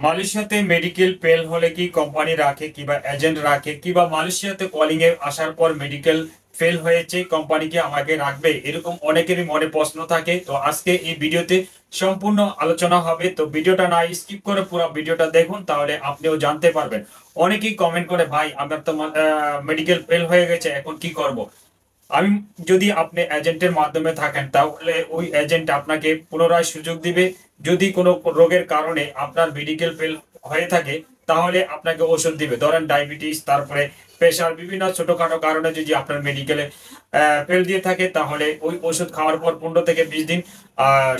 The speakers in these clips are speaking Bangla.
মালয়েশিয়াতে মেডিকেল ফেল হলে কি কোম্পানি রাখে কিংবা এজেন্ট রাখে কিংবা মালয়েশিয়াতে কলিং এ আসার পর মেডিকেল ফেল হয়েছে কোম্পানি কি আমাকে রাখবে, এরকম অনেকেরই মনে প্রশ্ন থাকে। তো আজকে এই ভিডিওতে সম্পূর্ণ আলোচনা হবে। তো ভিডিওটা না স্কিপ করে পুরো ভিডিওটা দেখুন, তাহলে আপনিও জানতে পারবেন। অনেকেই কমেন্ট করে, ভাই আমার তো মেডিকেল ফেল হয়ে গেছে, এখন কি করব। আমি যদি আপনি এজেন্টের মাধ্যমে থাকেন তাহলে ওই এজেন্ট আপনাকে পুনরায় সুযোগ দিবে। যদি কোনো রোগের কারণে আপনার মেডিকেল ফেল হয়ে থাকে তাহলে আপনাকে ওষুধ দিবে। ধরেন ডায়াবেটিস, তারপরে প্রেশার, বিভিন্ন ছোটখাটো কারণে যদি আপনার মেডিকেলে ফেল দিয়ে থাকে তাহলে ওই ওষুধ খাওয়ার পর 15 থেকে 20 দিন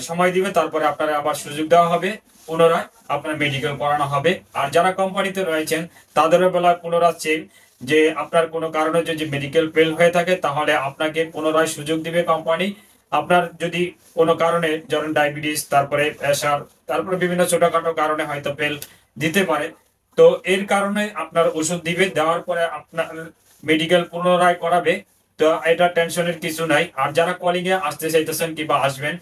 সময় দিবে। তারপরে আপনার আবার সুযোগ দেওয়া হবে, পুনরায় আপনার মেডিকেল করানো হবে। আর যারা কোম্পানিতে রয়েছেন তাদের বেলা পুনরায় চেক, যে আপনার কোনো কারণে যদি মেডিকেল ফেল হয়ে থাকে তাহলে আপনাকে পুনরায় সুযোগ দিবে কোম্পানি। আপনার যদি কোনো কারণে ধরেন ডায়াবেটিস, তারপরে প্রেশার, তারপরে বিভিন্ন ছোটখাটো কারণে হয়তো ফেল দিতে পারে, তো এর কারণে আপনার ওষুধ দিবে, দেওয়ার পরে আপনার মেডিকেল পুনরায় করাবে। তো এটা টেনশনের কিছু নাই। আর যারা কলিং এ আসতে চাইতেছেন কিংবা আসবেন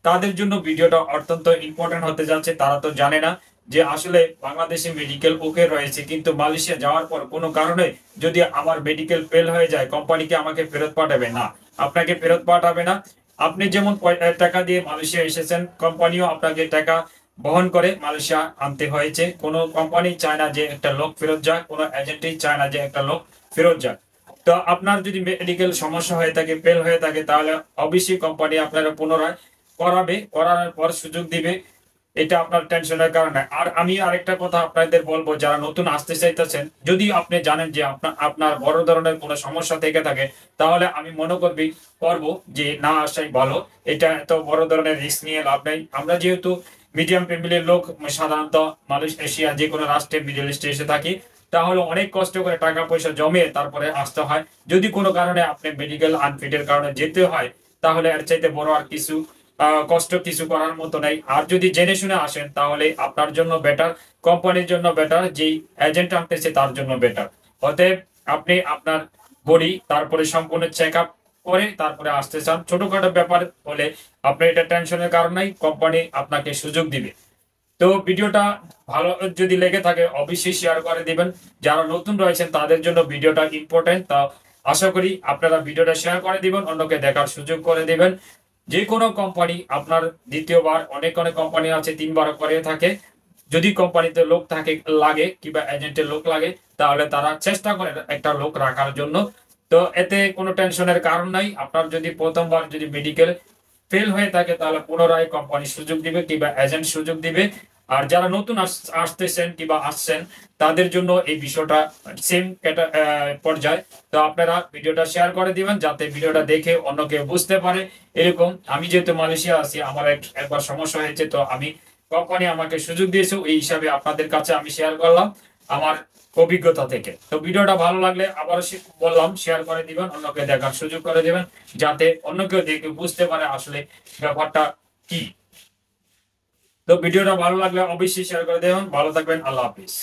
তাদের জন্য ভিডিওটা অত্যন্ত ইম্পর্টেন্ট হতে যাচ্ছে। তারা তো জানে না যে আসলে বাংলাদেশে মেডিকেল ওকে রয়েছে, কিন্তু মালয়েশিয়া যাওয়ার পর কোনো কারণে যদি আমার মেডিকেল ফেল হয়ে যায় কোম্পানিকে আমাকে ফেরত পাঠাবে না, আপনাকে ফেরত পাঠাবে না। আপনি যেমন টাকা দিয়ে মালয়েশিয়া এসেছেন, কোম্পানিও আপনাকে টাকা বহন করে মালয়েশিয়া আনতে হয়েছে। কোনো কোম্পানি চায় না যে একটা লোক ফেরত যাক, কোনো এজেন্টই চায় না যে একটা লোক ফেরত যাক। তো আপনার যদি মেডিকেল সমস্যা হয়ে থাকে, ফেল হয়ে থাকে, তাহলে অবশ্যই কোম্পানি আপনারা পুনরায় করাবে, করানোর পর সুযোগ দিবে। এটা আপনার টেনশনের কারণে। আর আমি আরেকটা কথা আপনাদের বলবো, যারা নতুন আসতে চাইতেছেন, যদি আপনি জানেন যে আপনার আপনার বড় ধরনের কোনো সমস্যা থেকে থাকে তাহলে আমি মনে করবো যে না আসাই ভালো। এটা এত বড় ধরনের রিস্ক নিয়ে লাভ নেই। আমরা যেহেতু মিডিয়াম ফ্যামিলির লোক, সাধারণত মালয়েশিয়া যে কোনো রাষ্ট্রে মিডল ইস্টে এসে থাকি, তাহলে অনেক কষ্ট করে টাকা পয়সা জমে তারপরে আসতে হয়। যদি কোনো কারণে আপনি মেডিকেল আনফিটের কারণে যেতে হয় তাহলে এর চাইতে বড় আর কিছু কষ্ট কিছু করার মতো নেই। আর যদি জেনে শুনে আসেন তাহলে আপনার জন্য বেটার, কোম্পানির জন্য বেটার, যেই এজেন্ট আনতেছে তার জন্য বেটার। অতএব আপনি আপনার বডি তারপরে সম্পূর্ণ চেক আপ করে তারপরে আসতে চান, ছোটখাটো ব্যাপার হলে আপনি এটা টেনশনের কারণেই কোম্পানি আপনাকে সুযোগ দিবে। তো ভিডিওটা ভালো যদি লেগে থাকে অবশ্যই শেয়ার করে দিবেন। যারা নতুন রয়েছেন তাদের জন্য ভিডিওটা ইম্পর্টেন্ট। তা আশা করি আপনারা ভিডিওটা শেয়ার করে দিবেন, অন্যকে দেখার সুযোগ করে দিবেন। যে কোনো কোম্পানি আপনার দ্বিতীয়বার, অনেক অনেক কোম্পানি আছে 3বার করে থাকে। যদি কোম্পানিতে লোক থাকে লাগে কিংবা এজেন্টের লোক লাগে তাহলে তারা চেষ্টা করে একটা লোক রাখার জন্য। তো এতে কোনো টেনশনের কারণ নাই। আপনার যদি প্রথমবার যদি মেডিকেল ফেল হয়ে থাকে তাহলে পুনরায় কোম্পানি সুযোগ দিবে কিংবা এজেন্ট সুযোগ দিবে। আর যারা নতুন আসতেছেন কিংবা আসছেন তাদের জন্য এই বিষয়টা সেম পর্যায়ে। তো আপনারা ভিডিওটা শেয়ার করে দিবেন যাতে ভিডিওটা দেখে অন্য কেউ বুঝতে পারে। এরকম আমি যেহেতু মালয়েশিয়া আছি, আমার একবার সমস্যা হয়েছে, তো আমি কোম্পানি আমাকে সুযোগ দিয়েছে, এই হিসাবে আপনাদের কাছে আমি শেয়ার করলাম আমার অভিজ্ঞতা থেকে। তো ভিডিওটা ভালো লাগলে আবারও বললাম শেয়ার করে দিবেন, অন্যকে দেখার সুযোগ করে দিবেন যাতে অন্য কেউ দেখে বুঝতে পারে আসলে ব্যাপারটা কি। তো ভিডিওটা ভালো লাগলে অবশ্যই শেয়ার করে দেবেন। ভালো থাকবেন, আল্লাহ হাফিজ।